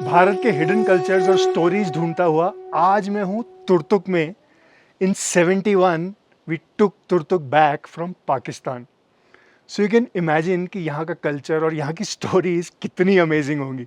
भारत के hidden cultures और stories ढूंढता हुआ आज मैं हूँ तुर्तुक में। In 71 we took Turtuk back from Pakistan. So you can imagine कि यहाँ का कल्चर और यहाँ की स्टोरीज कितनी अमेजिंग होंगी।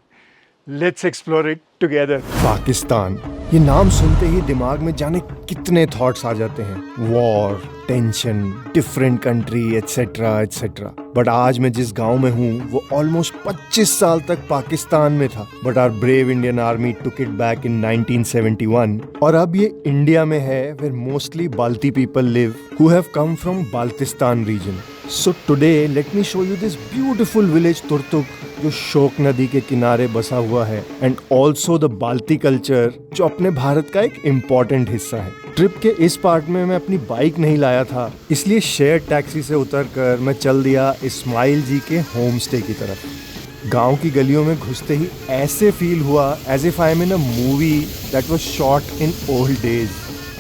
Let's explore it together. Pakistan, ये नाम सुनते ही दिमाग में जाने कितने थॉट्स आ जाते हैं। War, tension, different country etcetera etcetera. But आज मैं जिस गांव में हूँ वो ऑलमोस्ट 25 साल तक पाकिस्तान में था। But our brave Indian army took it back in 1971 और अब ये इंडिया में है, where mostly Balti people live who have come from Baltistan region. So today let me show you this beautiful village Turtuk जो शोक नदी के किनारे बसा हुआ है, and also the Balti culture जो अपने भारत का एक इम्पॉर्टेंट हिस्सा है। ट्रिप के इस पार्ट में मैं अपनी बाइक नहीं लाया था, इसलिए शेयर टैक्सी से उतरकर मैं चल दिया इस्माइल जी के होम स्टे की तरफ। गांव की गलियों में घुसते ही ऐसे फील हुआ as if I am in a movie that was shot in old days.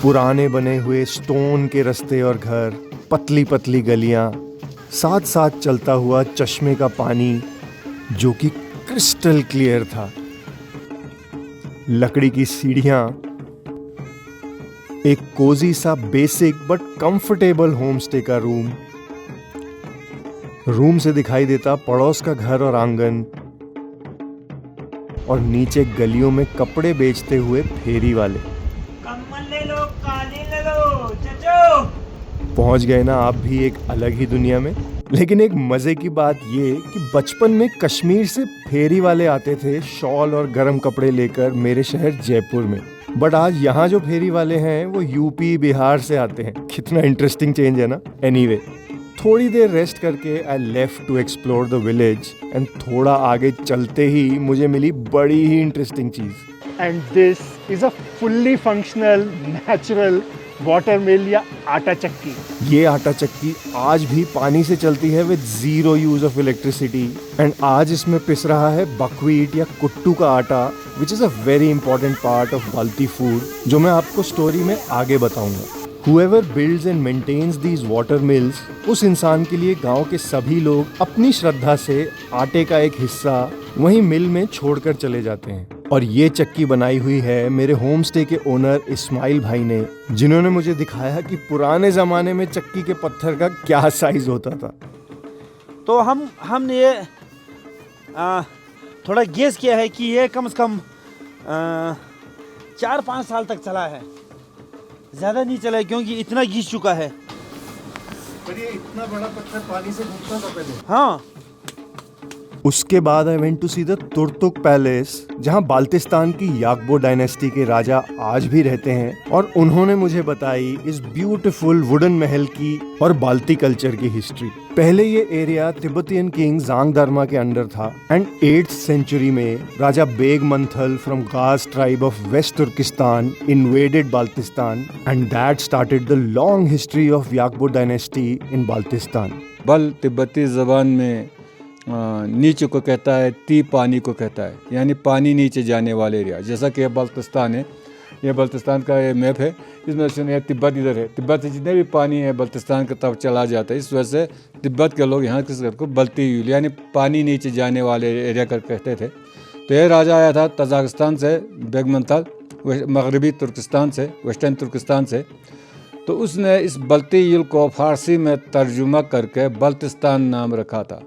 पुराने बने हुए स्टोन के रास्ते और घर, पतली पतली गलियां, साथ साथ चलता हुआ चश्मे का पानी जो कि क्रिस्टल क्लियर था, लकड़ी की सीढ़ियां, एक कोजी सा basic but comfortable home stay का रूम से दिखाई देता पड़ोस का घर और आंगन, और नीचे गलियों में कपड़े बेचते हुए फेरी वाले। कम्बल ले लो, कालीन ले लो, चचो। पहुंच गए ना आप भी एक अलग ही दुनिया में। लेकिन एक मजे की बात ये कि बचपन में कश्मीर से फेरी वाले आते थे शॉल और गर्म कपड़े लेकर मेरे शहर जयपुर में। बट आज यहाँ जो फेरी वाले हैं वो यूपी बिहार से आते हैं। कितना इंटरेस्टिंग चेंज है ना। एनीवे, थोड़ी देर रेस्ट करके I left to explore the village, and थोड़ा आगे चलते ही मुझे मिली बड़ी ही इंटरेस्टिंग चीज। And this is a fully functional natural water mill या आटा चक्की। ये आटा चक्की आज भी पानी से चलती है with zero use of electricity, and आज इसमें पिस रहा है बकव्हीट या कुट्टू का आटा, which is a very important part of बाल्टी फूड, जो मैं आपको स्टोरी में आगे बताऊंगा। Whoever builds and maintains these water mills, उस इंसान के लिए गांव के सभी लोग अपनी श्रद्धा से आटे का एक हिस्सा वहीं मिल में छोड़कर चले जाते हैं। और ये चक्की बनाई हुई है मेरे होम स्टे के ओनर इस्माइल भाई ने, जिन्होंने मुझे दिखाया कि पुराने ज़माने में चक्की के पत्थर का क्या साइज होता था। तो हमने ये थोड़ा गेस किया है कि ये कम से कम 4-5 साल तक चला है, ज़्यादा नहीं चला है, क्योंकि इतना घिस चुका है। पर ये इतना बड़ा पत्थर पानी से घुसता था पहले। हाँ। उसके बाद I went to see the Turtuk palace, जहां बाल्टिस्तान की याकबो डायनेस्टी के राजा आज भी रहते हैं, और उन्होंने मुझे बताई इस ब्यूटीफुल वुडन महल की और बाल्टी कल्चर की हिस्ट्री। पहले ये एरिया तिब्बतियन किंग जांग दरमा के अंडर था, एंड 8th सेंचुरी में Raja Beg Manthal from Gaz tribe of west Turkestan invaded Baltistan, and that started the long history of याकबो डायनेस्टी इन बाल्टिस्तान। बल तिब्बती ज़बान में नीचे को कहता है, ती पानी को कहता है, यानी पानी नीचे जाने वाले एरिया। जैसा कि बल्तिस्तान है, ये बल्तिस्तान का ये मैप है, इसमें से तिब्बत इधर है, तिब्बत से जितने भी पानी है बल्तिस्तान की तरफ चला जाता है। इस वजह से तिब्बत के लोग यहाँ किस घर को बल्ती यानी पानी नीचे जाने वाले एरिया कर कहते थे। तो ये राजा आया था तजाकिस्तान से, बेगमंथल, मगरबी तुर्किस्तान से, वेस्टर्न तुर्किस्तान से। तो उसने इस बल्ती युल को फारसी में तर्जुमा करके बल्तिस्तान नाम रखा था,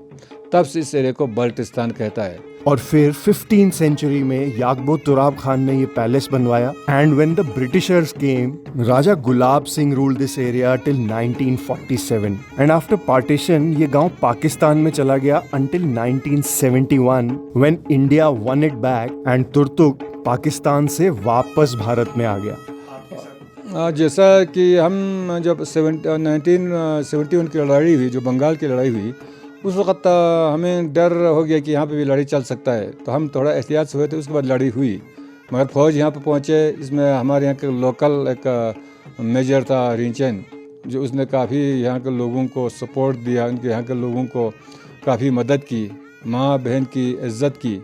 तब से इस एरिया को बल्टिस्तान कहता है। और फिर 15th सेंचुरी में याकबो तुराब खान ने ये पैलेस बनवाया, and when the Britishers came, Raja Gulab Singh ruled this area till 1947, and after partition ये गांव पाकिस्तान में चला गया until 1971 when India one it back, and Turtuk Pakistan से वापस भारत में आ गया। जैसा कि हम जब 1971 की लड़ाई हुई, जो बंगाल की लड़ाई हुई, उस वक़्त हमें डर हो गया कि यहाँ पे भी लड़ाई चल सकता है, तो हम थोड़ा एहतियात से हुए थे। उसके बाद लड़ाई हुई, मगर फ़ौज यहाँ पे पहुँचे। इसमें हमारे यहाँ के लोकल एक मेजर था रिंचन, जो उसने काफ़ी यहाँ के लोगों को सपोर्ट दिया, उनके यहाँ के लोगों को काफ़ी मदद की, माँ बहन की इज़्ज़त की,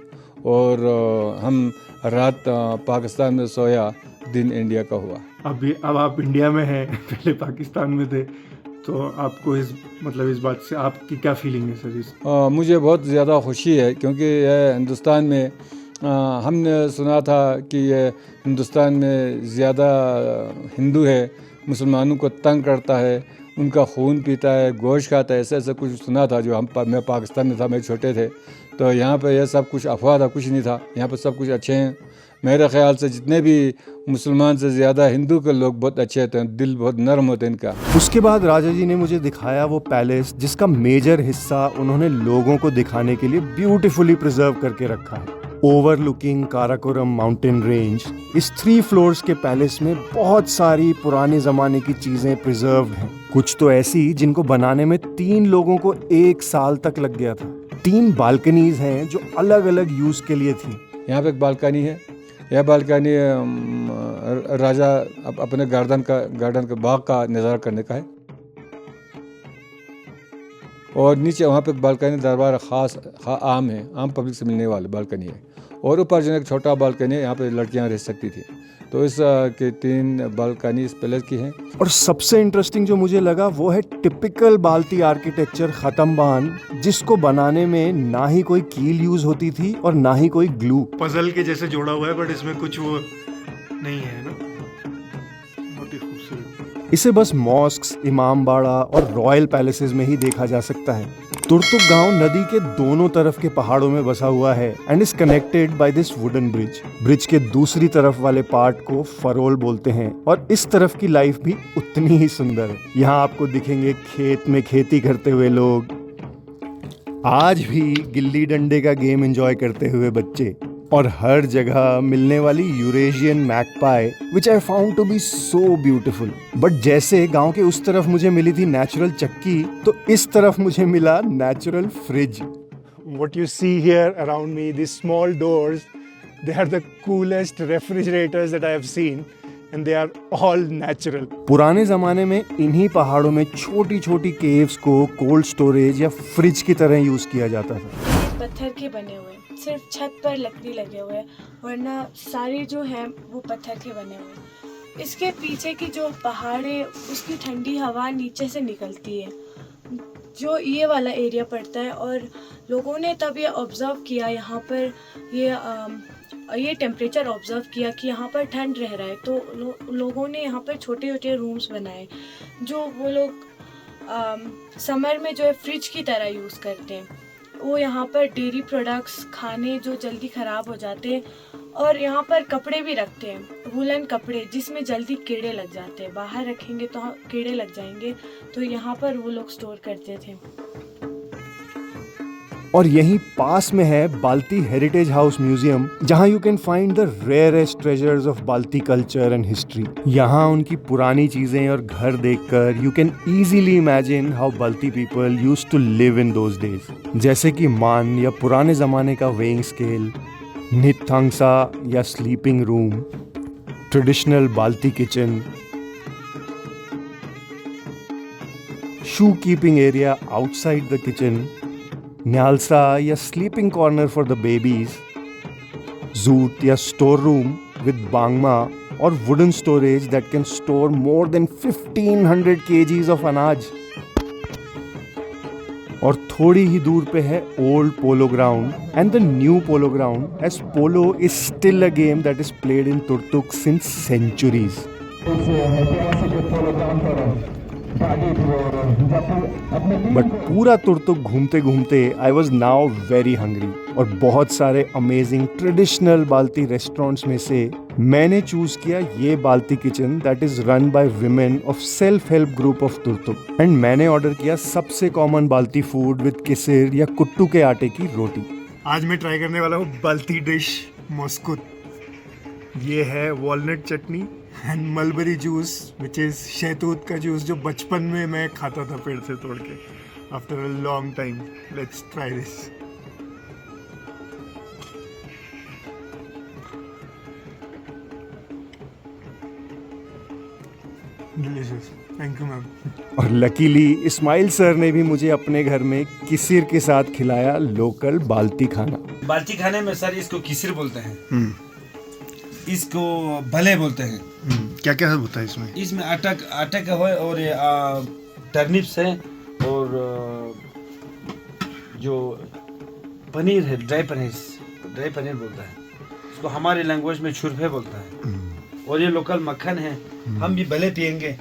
और हम रात पाकिस्तान में सोया, दिन इंडिया का हुआ। अब आप इंडिया में हैं, पहले पाकिस्तान में थे, तो आपको इस बात से आपकी क्या फीलिंग है सर? मुझे बहुत ज़्यादा खुशी है, क्योंकि हिंदुस्तान में हमने सुना था कि ये हिंदुस्तान में ज़्यादा हिंदू है, मुसलमानों को तंग करता है, उनका खून पीता है, गोश्त खाता है, ऐसा ऐसा कुछ सुना था। जो मैं पाकिस्तान में था, मैं छोटे थे, तो यहाँ पे यह सब कुछ अफवाह था, कुछ नहीं था। यहाँ पे सब कुछ अच्छे हैं। मेरे ख्याल से जितने भी मुसलमान से ज़्यादा हिंदू के लोग बहुत अच्छे होते हैं, दिल बहुत नरम होते हैं इनका। उसके बाद राजा जी ने मुझे दिखाया वो पैलेस जिसका मेजर हिस्सा उन्होंने लोगों को दिखाने के लिए ब्यूटीफुली प्रिजर्व करके रखा है। ओवरलुकिंग काराकोरम माउंटेन रेंज, इस 3 फ्लोर्स के पैलेस में बहुत सारी पुराने ज़माने की चीज़ें प्रिजर्व्ड हैं। कुछ तो ऐसी जिनको बनाने में 3 लोगों को 1 साल तक लग गया था। 3 बालकनीज हैं जो अलग अलग यूज़ के लिए थी। यहाँ पे एक बालकनी है। यह बालकनी राजा अपने गार्डन का बाग का नज़ारा करने का है। और नीचे वहाँ पे एक बालकनी दरबार ख़ास आम है, आम पब्लिक से मिलने वाली बालकनी है। और ऊपर जो एक छोटा बालकनी है, यहाँ पे लड़कियाँ रह सकती थी। तो इस के 3 बालकनी इस पैलेस की हैं। और सबसे इंटरेस्टिंग जो मुझे लगा वो है टिपिकल बाल्टी आर्किटेक्चर खत्म बान, जिसको बनाने में ना ही कोई कील यूज होती थी और ना ही कोई ग्लू। पजल के जैसे जोड़ा हुआ है, बट इसमें कुछ वो नहीं है ना। बहुत ही खूबसूरत। इसे बस मॉस्क्स, इमाम बाड़ा और रॉयल पैलेसेस में ही देखा जा सकता है। तुर्तुक गांव नदी के दोनों तरफ के पहाड़ों में बसा हुआ है and is connected by this wooden bridge. Bridge के दूसरी तरफ वाले पार्ट को फरोल बोलते हैं और इस तरफ की लाइफ भी उतनी ही सुंदर है। यहाँ आपको दिखेंगे खेत में खेती करते हुए लोग, आज भी गिल्ली डंडे का गेम एंजॉय करते हुए बच्चे, और हर जगह मिलने वाली Eurasian magpie which I found to be so beautiful. But जैसे गांव के उस तरफ मुझे मिली थी नेचुरल चक्की, तो इस तरफ मुझे मिला natural fridge. What you see here around me, these small doors, they are the coolest refrigerators that I have seen, and they are all natural. पुराने जमाने में इन्हीं पहाड़ों में छोटी छोटी केव्स को कोल्ड स्टोरेज या फ्रिज की तरह यूज किया जाता था। पत्थर के बने हुए, सिर्फ छत पर लकड़ी लगे हुए, वरना सारे जो है वो पत्थर के बने हुए। इसके पीछे की जो पहाड़ है उसकी ठंडी हवा नीचे से निकलती है, जो ये वाला एरिया पड़ता है। और लोगों ने तब ये ऑब्ज़र्व किया, यहाँ पर ये टेम्परेचर ऑब्ज़र्व किया कि यहाँ पर ठंड रह रहा है, तो लोगों ने यहाँ पर छोटे छोटे रूम्स बनाए जो वो लोग समर में जो है फ्रिज की तरह यूज़ करते हैं। वो यहाँ पर डेयरी प्रोडक्ट्स, खाने जो जल्दी ख़राब हो जाते हैं, और यहाँ पर कपड़े भी रखते हैं, वुलन कपड़े जिसमें जल्दी कीड़े लग जाते हैं। बाहर रखेंगे तो कीड़े लग जाएंगे, तो यहाँ पर वो लोग स्टोर करते थे। और यहीं पास में है बाल्टी हेरिटेज हाउस म्यूजियम, जहां you can find the rarest treasures of Balti culture and history. यहाँ उनकी पुरानी चीजें और घर देखकर you can easily imagine how Balti people used to live in those days, जैसे कि मान या पुराने जमाने का वेइंग स्केल, निथांगसा या sleeping room, traditional Balti kitchen, shoe keeping area outside the kitchen, न्यालसा या sleeping corner for the babies, जूट या स्टोर रूम विद बांगमा और wooden storage that can store more than 1500 kgs of अनाज। और थोड़ी ही दूर पे है old polo ground and the new polo ground, as polo is still a game that is played in Turtuk since centuries. But पूरा तुर्तुक घूमते घूमते I was now very hungry, और बहुत सारे अमेजिंग ट्रेडिशनल बाल्टी रेस्टोरेंट्स में से मैंने चूज किया ये बाल्टी kitchen that is run by women of self help group of Turtuk. And मैंने ऑर्डर किया सबसे कॉमन बाल्टी फूड विद किसिर या कुट्टू के आटे की रोटी। आज मैं ट्राई करने वाला हूँ बाल्टी डिश मोस्कुत। ये है walnut chutney and mulberry juice which is शहतूत का जूस, जो बचपन में मैं खाता था पेड़ से तोड़ के after a long time. Let's try this. Delicious, thank you ma'am. और लकीली इस्माइल सर ने भी मुझे अपने घर में किसिर के साथ खिलाया लोकल बाल्टी खाना। बाल्टी खाने में सर इसको किसिर बोलते हैं, इसको भले बोलते हैं। क्या क्या होता है इसमें? इसमें आटा का है और टर्निप्स है और जो पनीर है ड्राई पनीर बोलता है। इसको हमारे लैंग्वेज में छुरफे बोलता है। और ये लोकल मक्खन है, हम भी भले पियेंगे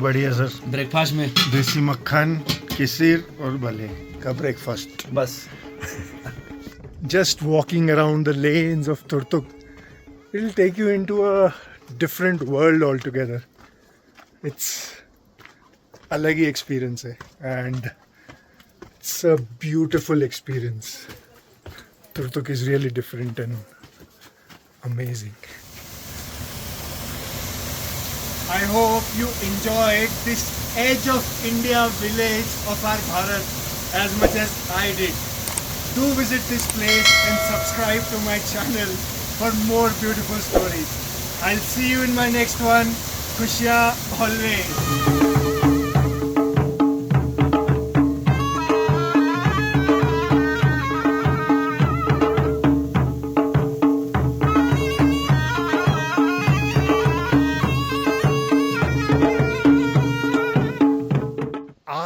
बढ़िया सर, ब्रेकफास्ट में। देसी मक्खन, किसिर और भले का ब्रेकफास्ट। बस Just walking around the lanes of Turtuk, it'll take you into a different world altogether. It's अलग ही experience है, and it's a beautiful experience. Turtuk is really different and amazing. I hope you enjoyed this edge of India village of our Bharat as much as I did. Do visit this place and subscribe to my channel for more beautiful stories. I'll see you in my next one. Khushiya always.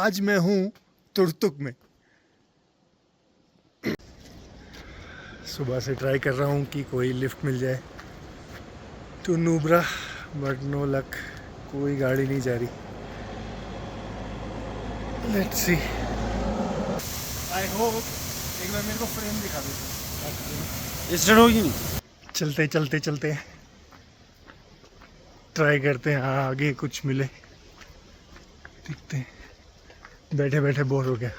आज मैं हूँ तुर्तुक में। सुबह से try कर रहा हूँ कि कोई लिफ्ट मिल जाए to Nubra, but no luck, कोई गाड़ी नहीं जा रही। लेट्स सी, आई होप एक बार मेरे को फ्रेम दिखा दो। स्टार्ट होगी नहीं? चलते चलते चलते ट्राई करते हैं, हाँ आगे कुछ मिले, देखते हैं। बैठे बैठे बोर हो गया।